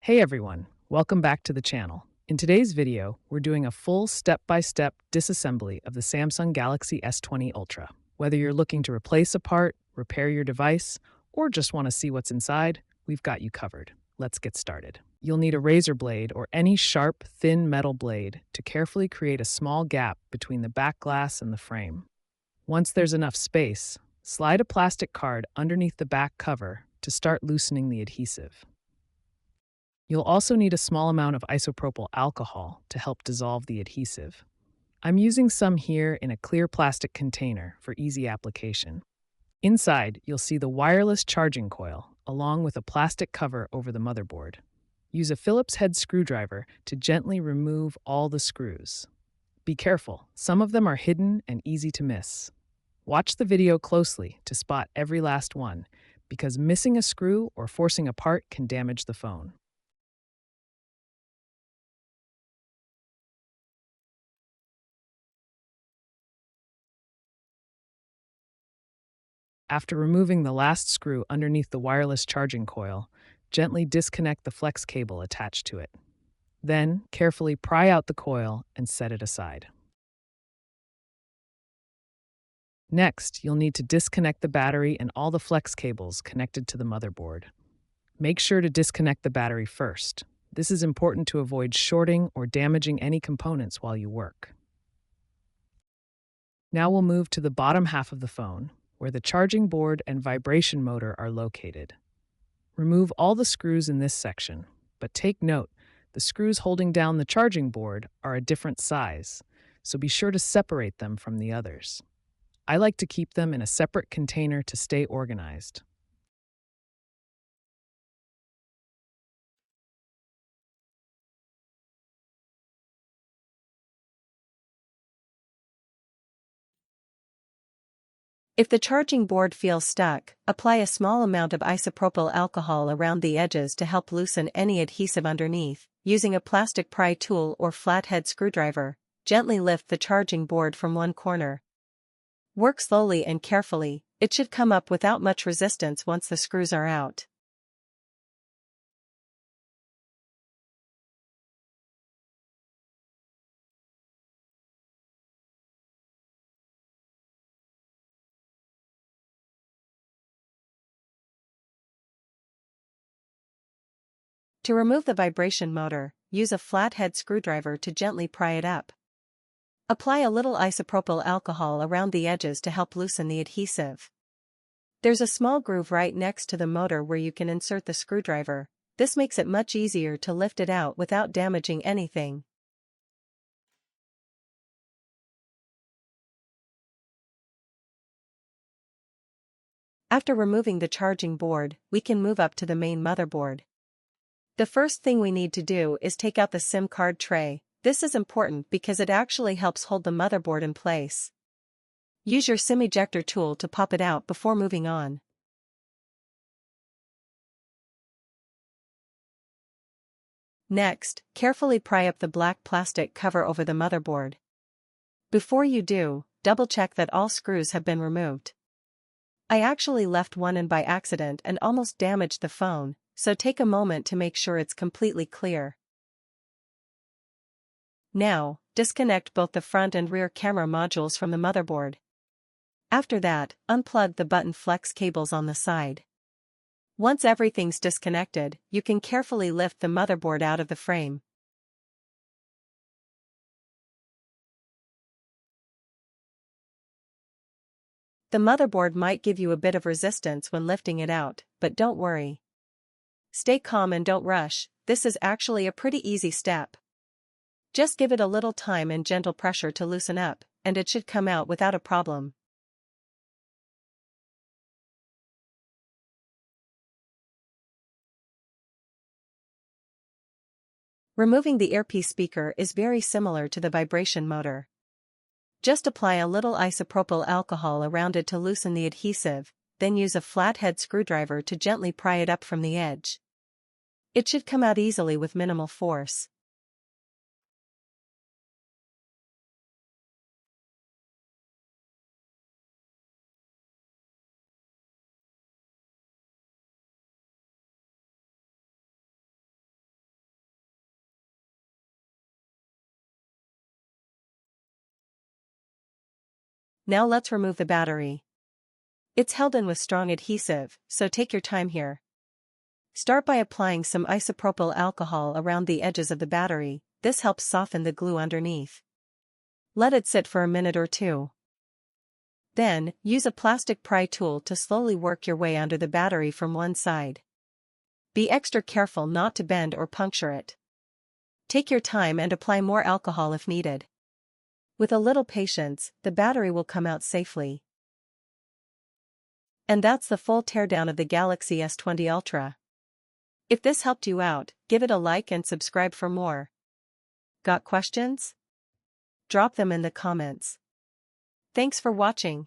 Hey everyone, welcome back to the channel. In today's video, we're doing a full step-by-step disassembly of the Samsung Galaxy S20 Ultra. Whether you're looking to replace a part, repair your device, or just want to see what's inside, we've got you covered. Let's get started. You'll need a razor blade or any sharp, thin metal blade to carefully create a small gap between the back glass and the frame. Once there's enough space, slide a plastic card underneath the back cover to start loosening the adhesive. You'll also need a small amount of isopropyl alcohol to help dissolve the adhesive. I'm using some here in a clear plastic container for easy application. Inside, you'll see the wireless charging coil, along with a plastic cover over the motherboard. Use a Phillips head screwdriver to gently remove all the screws. Be careful, some of them are hidden and easy to miss. Watch the video closely to spot every last one, because missing a screw or forcing a part can damage the phone. After removing the last screw underneath the wireless charging coil, gently disconnect the flex cable attached to it. Then, carefully pry out the coil and set it aside. Next, you'll need to disconnect the battery and all the flex cables connected to the motherboard. Make sure to disconnect the battery first. This is important to avoid shorting or damaging any components while you work. Now we'll move to the bottom half of the phone, where the charging board and vibration motor are located. Remove all the screws in this section, but take note, the screws holding down the charging board are a different size, so be sure to separate them from the others. I like to keep them in a separate container to stay organized. If the charging board feels stuck, apply a small amount of isopropyl alcohol around the edges to help loosen any adhesive underneath. Using a plastic pry tool or flathead screwdriver, gently lift the charging board from one corner. Work slowly and carefully, it should come up without much resistance once the screws are out. To remove the vibration motor, use a flathead screwdriver to gently pry it up. Apply a little isopropyl alcohol around the edges to help loosen the adhesive. There's a small groove right next to the motor where you can insert the screwdriver. This makes it much easier to lift it out without damaging anything. After removing the charging board, we can move up to the main motherboard. The first thing we need to do is take out the SIM card tray. This is important because it actually helps hold the motherboard in place. Use your SIM ejector tool to pop it out before moving on. Next, carefully pry up the black plastic cover over the motherboard. Before you do, double-check that all screws have been removed. I actually left one in by accident and almost damaged the phone, so take a moment to make sure it's completely clear. Now, disconnect both the front and rear camera modules from the motherboard. After that, unplug the button flex cables on the side. Once everything's disconnected, you can carefully lift the motherboard out of the frame. The motherboard might give you a bit of resistance when lifting it out, but don't worry. Stay calm and don't rush, this is actually a pretty easy step. Just give it a little time and gentle pressure to loosen up, and it should come out without a problem. Removing the earpiece speaker is very similar to the vibration motor. Just apply a little isopropyl alcohol around it to loosen the adhesive, then use a flathead screwdriver to gently pry it up from the edge. It should come out easily with minimal force. Now let's remove the battery. It's held in with strong adhesive, so take your time here. Start by applying some isopropyl alcohol around the edges of the battery. This helps soften the glue underneath. Let it sit for a minute or two. Then, use a plastic pry tool to slowly work your way under the battery from one side. Be extra careful not to bend or puncture it. Take your time and apply more alcohol if needed. With a little patience, the battery will come out safely. And that's the full teardown of the Galaxy S20 Ultra. If this helped you out, give it a like and subscribe for more. Got questions? Drop them in the comments. Thanks for watching.